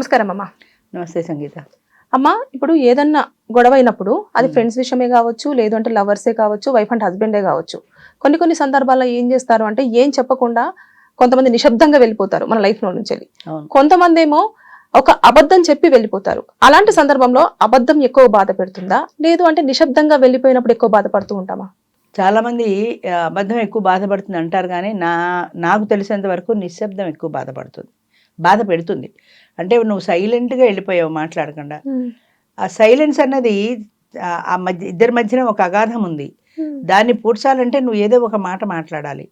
నమస్కారం అమ్మా. నమస్తే సంగీత. అమ్మా, ఇప్పుడు ఏదన్నా గొడవ అయినప్పుడు అది ఫ్రెండ్స్ విషయమే కావచ్చు, లేదు అంటే లవర్సే కావచ్చు, వైఫ్ అండ్ హస్బెండే కావచ్చు. కొన్ని సందర్భాల్లో ఏం చేస్తారు అంటే ఏం చెప్పకుండా కొంతమంది నిశ్శబ్దంగా వెళ్ళిపోతారు మన లైఫ్ లో నుంచి. కొంతమంది ఏమో ఒక అబద్ధం చెప్పి వెళ్ళిపోతారు. అలాంటి సందర్భంలో అబద్ధం ఎక్కువ బాధ పెడుతుందా, లేదు అంటే నిశ్శబ్దంగా వెళ్ళిపోయినప్పుడు ఎక్కువ బాధపడుతూ ఉంటామా? చాలా మంది అబద్ధం ఎక్కువ బాధపడుతుంది అంటారు, కానీ నాకు తెలిసినంత వరకు నిశ్శబ్దం ఎక్కువ బాధ పెడుతుంది. అంటే నువ్వు సైలెంట్గా వెళ్ళిపోయావు మాట్లాడకుండా. ఆ సైలెన్స్ అన్నది ఆ ఇద్దరి మధ్యన ఒక అగాధం ఉంది. దాన్ని పూడ్చాలంటే నువ్వు ఏదో ఒక మాట మాట్లాడాలి.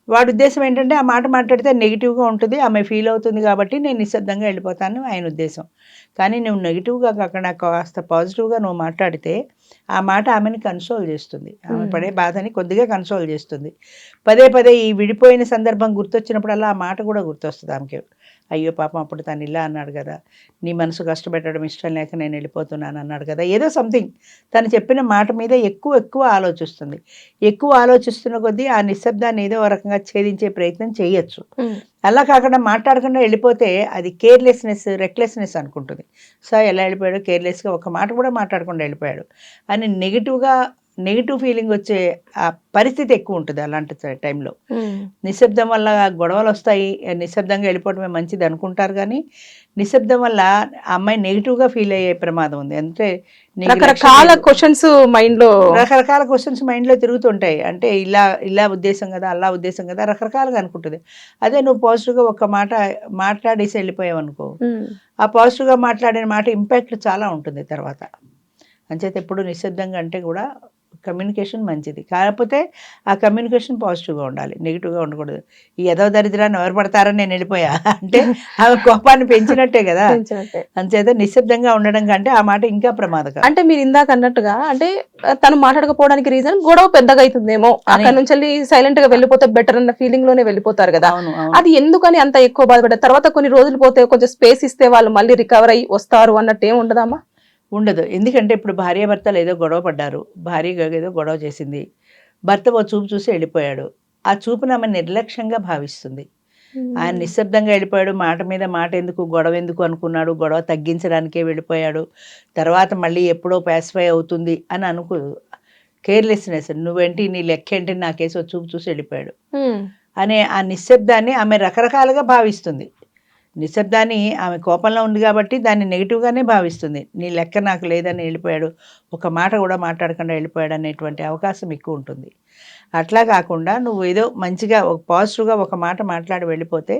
వాడి ఉద్దేశం ఏంటంటే ఆ మాట మాట్లాడితే నెగిటివ్గా ఉంటుంది, ఆమె ఫీల్ అవుతుంది కాబట్టి నేను నిశ్శబ్దంగా వెళ్ళిపోతాను ఆయన ఉద్దేశం. కానీ నువ్వు నెగిటివ్గా కాకుండా కాస్త పాజిటివ్గా నువ్వు మాట్లాడితే ఆ మాట ఆమెని కన్సోల్ చేస్తుంది, ఆమె పడే బాధని కొద్దిగా కన్సోల్ చేస్తుంది. పదే ఈ విడిపోయిన సందర్భం గుర్తొచ్చినప్పుడల్లా ఆ మాట కూడా గుర్తొస్తుంది ఆమెకి. అయ్యో పాపం అప్పుడు తను ఇలా అన్నాడు కదా, నీ మనసు కష్టపెట్టడం ఇష్టం లేక నేను వెళ్ళిపోతున్నాను అన్నాడు కదా, ఏదో సంథింగ్ తను చెప్పిన మాట మీద ఎక్కువ ఆలోచిస్తుంది. ఎక్కువ ఆలోచిస్తున్న కొద్దీ ఆ నిశ్శబ్దాన్ని ఏదో రకంగా ఛేదించే ప్రయత్నం చేయొచ్చు. అలా కాకుండా మాట్లాడకుండా వెళ్ళిపోతే అది కేర్లెస్నెస్, రెక్లెస్నెస్ అనుకుంటుంది. సో ఎలా వెళ్ళిపోయాడు, కేర్లెస్గా ఒక మాట కూడా మాట్లాడకుండా వెళ్ళిపోయాడు అని నెగిటివ్ ఫీలింగ్ వచ్చే ఆ పరిస్థితి ఎక్కువ ఉంటుంది అలాంటి టైంలో. నిశ్శబ్దం వల్ల గొడవలు వస్తాయి, నిశ్శబ్దంగా వెళ్ళిపోవడమే మంచిది అనుకుంటారు, కానీ నిశ్శబ్దం వల్ల ఆ అమ్మాయి నెగిటివ్గా ఫీల్ అయ్యే ప్రమాదం ఉంది. అంటే రకరకాల క్వశ్చన్స్ మైండ్లో తిరుగుతుంటాయి. అంటే ఇలా ఉద్దేశం కదా, అలా ఉద్దేశం కదా, రకరకాలుగా అనుకుంటుంది. అదే నువ్వు పాజిటివ్గా ఒక మాట మాట్లాడేసి వెళ్ళిపోయావు అనుకో, ఆ పాజిటివ్గా మాట్లాడిన మాట ఇంపాక్ట్ చాలా ఉంటుంది తర్వాత. అంచేత ఎప్పుడు నిశ్శబ్దంగా అంటే కూడా కమ్యూనికేషన్ మంచిది, కాకపోతే ఆ కమ్యూనికేషన్ పాజిటివ్గా ఉండాలి, నెగిటివ్గా ఉండకూడదు. ఈ ఏదో దరిద్రాన్ని ఎవరు పడతారని నేను వెళ్ళిపోయా అంటే ఆమె కోపాన్ని పెంచినట్టే కదా. అంచేత నిశ్శబ్దంగా ఉండడం కంటే ఆ మాట ఇంకా ప్రమాదకరం. అంటే మీరు ఇందాక అన్నట్టుగా అంటే తను మాట్లాడకపోవడానికి రీజన్ గొడవ పెద్దగా అవుతుందేమో, అక్కడ నుంచి సైలెంట్ గా వెళ్ళిపోతే బెటర్ అన్న ఫీలింగ్ లోనే వెళ్ళిపోతారు కదా. అది ఎందుకని అంత ఎక్కువ బాధపడ్డారు? తర్వాత కొన్ని రోజులు పోతే కొంచెం స్పేస్ ఇస్తే వాళ్ళు మళ్ళీ రికవర్ అయ్యి వస్తారు అన్నట్టు ఏం ఉండదమ్మా? ఉండదు. ఎందుకంటే ఇప్పుడు భార్యాభర్తలు ఏదో గొడవ పడ్డారు, భార్య ఏదో గొడవ చేసింది, భర్త ఓ చూపు చూసి వెళ్ళిపోయాడు. ఆ చూపును ఆమె నిర్లక్ష్యంగా భావిస్తుంది. ఆయన నిశ్శబ్దంగా వెళ్ళిపోయాడు, మాట మీద మాట ఎందుకు, గొడవ ఎందుకు అనుకున్నాడు, గొడవ తగ్గించడానికే వెళ్ళిపోయాడు, తర్వాత మళ్ళీ ఎప్పుడో పాసిఫై అవుతుంది అని అనుకోదు. కేర్లెస్నెస్, నువ్వేంటి నీ లెక్క ఏంటి నాకేసి ఓ చూపు చూసి వెళ్ళిపోయాడు అనే ఆ నిశ్శబ్దాన్ని ఆమె రకరకాలుగా భావిస్తుంది. నిశ్శబ్దాన్ని ఆమె కోపంలో ఉంది కాబట్టి దాన్ని నెగిటివ్గానే భావిస్తుంది. నీ లెక్క నాకు లేదని వెళ్ళిపోయాడు, ఒక మాట కూడా మాట్లాడకుండా వెళ్ళిపోయాడు అనేటువంటి అవకాశం ఎక్కువ ఉంటుంది. అట్లా కాకుండా నువ్వు ఏదో మంచిగా ఒక పాజిటివ్గా ఒక మాట మాట్లాడి వెళ్ళిపోతే,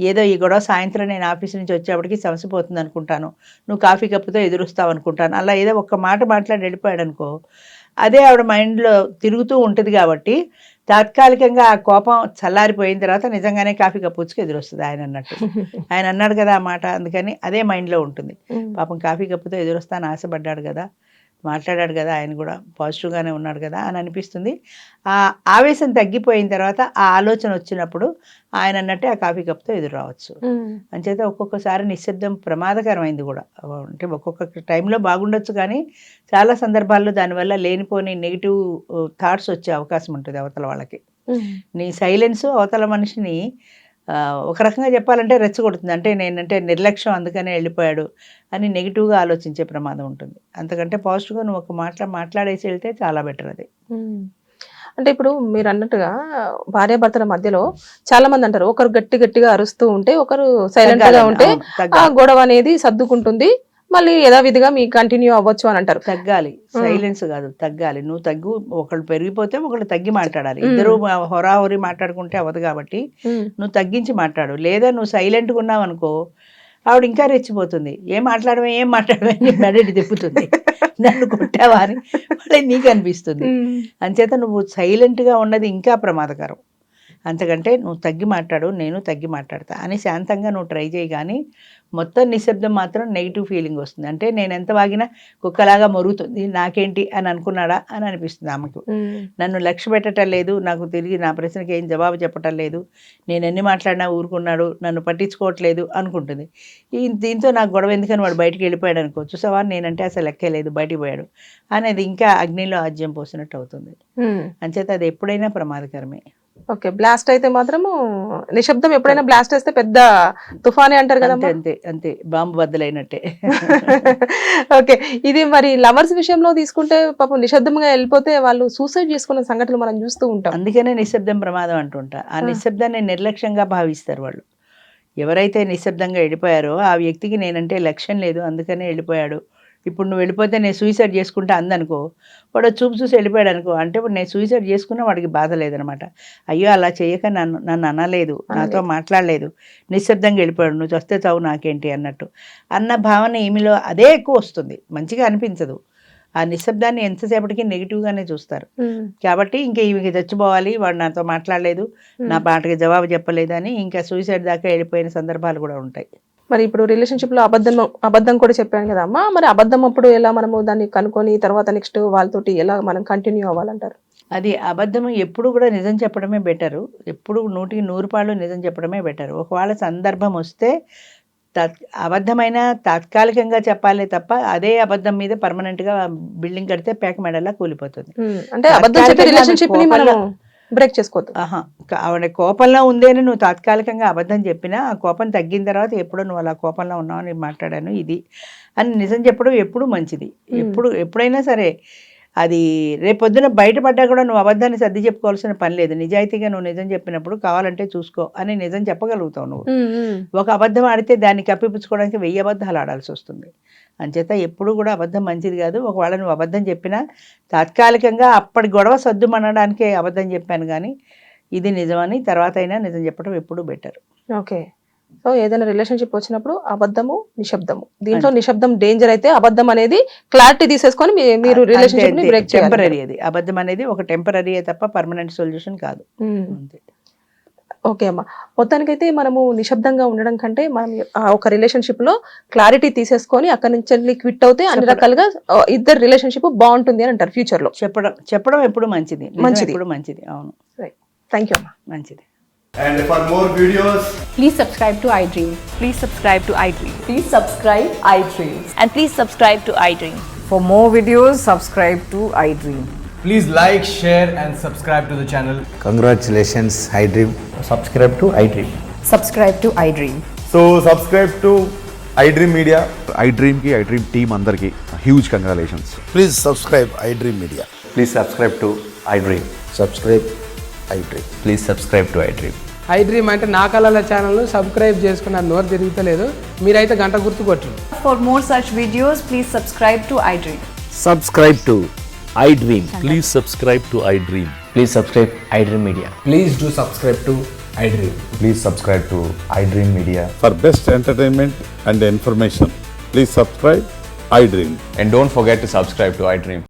ఏదో ఈ గొడవ సాయంత్రం నేను ఆఫీస్ నుంచి వచ్చేప్పటికి సమసిపోతుంది అనుకుంటాను, నువ్వు కాఫీ కప్పుతో ఎదురుస్తావు అనుకుంటాను, అలా ఏదో ఒక మాట మాట్లాడి వెళ్ళిపోయాడు అనుకో, అదే ఆవిడ మైండ్లో తిరుగుతూ ఉంటుంది. కాబట్టి తాత్కాలికంగా ఆ కోపం చల్లారిపోయిన తర్వాత నిజంగానే కాఫీ కప్పుచ్చుకు ఎదురొస్తుంది ఆయన అన్నట్టు. ఆయన అన్నాడు కదా ఆ మాట, అందుకని అదే మైండ్లో ఉంటుంది. పాపం కాఫీ కప్పుతో ఎదురొస్తాను ఆశపడ్డాడు కదా, మాట్లాడాడు కదా, ఆయన కూడా పాజిటివ్గానే ఉన్నాడు కదా అని అనిపిస్తుంది. ఆ ఆవేశం తగ్గిపోయిన తర్వాత ఆ ఆలోచన వచ్చినప్పుడు ఆయన అన్నట్టే ఆ కాఫీ కప్తో ఎదురు రావచ్చు. అంచేత ఒక్కొక్కసారి నిశ్శబ్దం ప్రమాదకరమైంది కూడా. అంటే ఒక్కొక్క టైంలో బాగుండొచ్చు, కానీ చాలా సందర్భాల్లో దానివల్ల లేనిపోని నెగిటివ్ థాట్స్ వచ్చే అవకాశం ఉంటుంది అవతల వాళ్ళకి. నీ సైలెన్స్ అవతల మనిషిని ఒక రకంగా చెప్పాలంటే రెచ్చగొడుతుంది. అంటే నేనంటే నిర్లక్ష్యం అందుకనే వెళ్ళిపోయాడు అని నెగిటివ్గా ఆలోచించే ప్రమాదం ఉంటుంది. అంతకంటే పాజిటివ్గా నువ్వు ఒక మాట్లాడేసి వెళ్తే చాలా బెటర్ అది. అంటే ఇప్పుడు మీరు అన్నట్టుగా భార్యాభర్తల మధ్యలో చాలా మంది అంటారు, ఒకరు గట్టిగా అరుస్తూ ఉంటే ఒకరు సైలెంట్ గా ఉంటే ఆ గొడవ అనేది సర్దుకుంటుంది, మళ్ళీ యథావిధిగా మీ కంటిన్యూ అవ్వచ్చు అని అంటారు. తగ్గాలి, సైలెన్స్ కాదు, తగ్గాలి. నువ్వు తగ్గు, ఒకళ్ళు పెరిగిపోతే ఒకళ్ళు తగ్గి మాట్లాడాలి. ఇద్దరు హొరాహొరి మాట్లాడుకుంటే అవ్వదు కాబట్టి నువ్వు తగ్గించి మాట్లాడు. లేదా నువ్వు సైలెంట్గా ఉన్నావు అనుకో, ఆవిడ ఇంకా రెచ్చిపోతుంది, ఏం మాట్లాడమే మెడటి తిప్పుతుంది, నన్ను కొట్టావా అని మళ్ళీ నీకు అనిపిస్తుంది. అంచేత నువ్వు సైలెంట్గా ఉన్నది ఇంకా ప్రమాదకరం. అంతకంటే నువ్వు తగ్గి మాట్లాడు, నేను తగ్గి మాట్లాడతా అని శాంతంగా నువ్వు ట్రై చేయి. కానీ మొత్తం నిశ్శబ్దం మాత్రం నెగిటివ్ ఫీలింగ్ వస్తుంది. అంటే నేను ఎంత వాగినా కుక్కలాగా మొరుగుతుంది, నాకేంటి అని అనుకున్నాడా అని అనిపిస్తుంది ఆమెకు. నన్ను లక్ష్య పెట్టడం లేదు, నాకు తిరిగి నా ప్రశ్నకి ఏం జవాబు చెప్పటం లేదు, నేను ఎన్ని మాట్లాడినా ఊరుకున్నాడు, నన్ను పట్టించుకోవట్లేదు అనుకుంటుంది. దీంతో నాకు గొడవ ఎందుకని వాడు బయటికి వెళ్ళిపోయాడు అనుకో, చూసావా నేనంటే అసలు లెక్కే లేదు, బయటికి పోయాడు అనేది ఇంకా అగ్నిలో ఆజ్యం పోసినట్టు అవుతుంది. అంచేత అది ఎప్పుడైనా ప్రమాదకరమే. ఓకే, బ్లాస్ట్ అయితే మాత్రము నిశ్శబ్దం. ఎప్పుడైనా బ్లాస్ట్ వేస్తే పెద్ద తుఫానే అంటారు అంతే కదమ్మా. అంతే అంతే, బాంబు బద్దలైనట్టే. ఓకే, ఇది మరి లవర్స్ విషయంలో తీసుకుంటే పాపం నిశ్శబ్దంగా వెళ్ళిపోతే వాళ్ళు సూసైడ్ చేసుకున్న సంఘటనలు మనం చూస్తూ ఉంటాం. అందుకనే నిశ్శబ్దం ప్రమాదం అంటుంటా. ఆ నిశ్శబ్దాన్ని నిర్లక్ష్యంగా భావిస్తారు వాళ్ళు. ఎవరైతే నిశ్శబ్దంగా వెళ్ళిపోయారో ఆ వ్యక్తికి నేనంటే లక్ష్యం లేదు, అందుకనే వెళ్ళిపోయాడు. ఇప్పుడు నువ్వు వెళ్ళిపోతే నేను సూసైడ్ చేసుకుంటా అందనుకో, వాడు చూపు చూసి వెళ్ళిపోయాడు అనుకో, అంటే ఇప్పుడు నేను సూసైడ్ చేసుకున్నా వాడికి బాధ లేదనమాట. అయ్యో అలా చేయక నన్ను అనలేదు, నాతో మాట్లాడలేదు, నిశ్శబ్దంగా వెళ్ళిపోయాడు, నువ్వు వస్తే చావు నాకేంటి అన్నట్టు అన్న భావన ఈమెలో అదే ఎక్కువ వస్తుంది, మంచిగా అనిపించదు. ఆ నిశ్శబ్దాన్ని ఎంతసేపటికి నెగిటివ్గానే చూస్తారు. కాబట్టి ఇంకా ఈమెకి చచ్చిపోవాలి, వాడు నాతో మాట్లాడలేదు, నా మాటకి జవాబు చెప్పలేదు అని ఇంకా సూసైడ్ దాకా వెళ్ళిపోయిన సందర్భాలు కూడా ఉంటాయి. మరి ఇప్పుడు రిలేషన్షిప్ లో అబద్ధం కూడా చెప్పాను కదా అమ్మా, మరి అబద్ధం అప్పుడు ఎలా మనము దాన్ని కనుక్కొని తర్వాత నెక్స్ట్ వాళ్ళతోటి ఎలా మనం కంటిన్యూ అవ్వాలంటారు? అది అబద్ధం ఎప్పుడు కూడా నిజం చెప్పడమే బెటరు. ఎప్పుడు 100% నిజం చెప్పడమే బెటరు. ఒకవేళ సందర్భం వస్తే అబద్ధమైన తాత్కాలికంగా చెప్పాలి తప్ప అదే అబద్ధం మీద పర్మనెంట్గా బిల్డింగ్ కడితే పేక మెడలా కూలిపోతుంది. అంటే అబద్ధం చెప్పి రిలేషన్షిప్ ని మనం బ్రేక్ చేసుకోవద్దు. ఆవిడ కోపంలో ఉందేని నువ్వు తాత్కాలికంగా అబద్ధం చెప్పినా ఆ కోపం తగ్గిన తర్వాత ఎప్పుడో నువ్వు అలా కోపంలో ఉన్నావని మాట్లాడాను ఇది అని నిజం చెప్పడం ఎప్పుడు మంచిది. ఎప్పుడైనా సరే అది రేపొద్దున బయటపడ్డా కూడా నువ్వు అబద్ధాన్ని సర్ది చెప్పుకోవాల్సిన పని లేదు. నిజాయితీగా నువ్వు నిజం చెప్పినప్పుడు కావాలంటే చూసుకో అని నిజం చెప్పగలుగుతావు నువ్వు. ఒక అబద్ధం ఆడితే దాన్ని కప్పిపుచ్చుకోవడానికి 1000 అబద్ధాలు ఆడాల్సి వస్తుంది. అంచేత ఎప్పుడు కూడా అబద్ధం మంచిది కాదు. ఒకవేళ నువ్వు అబద్ధం చెప్పినా తాత్కాలికంగా అప్పటి గొడవ సర్దుమనడానికే అబద్ధం చెప్పాను, కానీ ఇది నిజమని తర్వాత అయినా నిజం చెప్పడం ఎప్పుడు బెటర్. ఓకే, సో ఏదైనా రిలేషన్షిప్ వచ్చినప్పుడు అబద్ధము నిశ్శబ్దము, దీంట్లో నిశ్శబ్దం డేంజర్ అయితే అబద్ధం అనేది క్లారిటీ తీసేసుకొని మీరు రిలేషన్షిప్ ని బ్రేక్ చేయాలి. టెంపరీ అది అబద్ధం అనేది ఒక టెంపరీ తప్ప పర్మనెంట్ సొల్యూషన్ కాదు. ఓకే అమ్మా, మొత్తానికైతే మనము నిశ్శబ్దంగా ఉండడం కంటే మనం ఒక రిలేషన్షిప్ లో క్లారిటీ తీసేసుకొని అక్కడి నుంచి క్విట్ అవుతే అన్ని రకాలుగా ఇద్దరు రిలేషన్షిప్ బాగుంటుంది అని అంటారు ఫ్యూచర్ లో. చెప్పడం ఎప్పుడు మంచిది, ఎప్పుడు మంచిది. అవును, థ్యాంక్ యూ అమ్మా. మంచిది. And for more videos, please subscribe to iDream. Please subscribe to iDream. Please subscribe iDream. And please subscribe to iDream. For more videos, subscribe to iDream. please like, share and subscribe to the channel. Congratulations, iDream. Subscribe to iDream. Subscribe to iDream. So subscribe to iDream Media. iDream ki iDream team andarki huge congratulations. Please subscribe iDream Media. Please subscribe to iDream. Subscribe iDream. Please subscribe to iDream. iDream అంటే నా కళల channel subscribe చేసుకున్న నోరు తిరుగుతలేదు, మీరైతే గంట గుర్తు కొట్టండి. For more such videos, please subscribe to iDream. Subscribe to iDream. Please subscribe to iDream. Please subscribe iDream Media. Please do subscribe to iDream. Please subscribe to iDream Media. For best entertainment and information, please subscribe iDream. And don't forget to subscribe to iDream.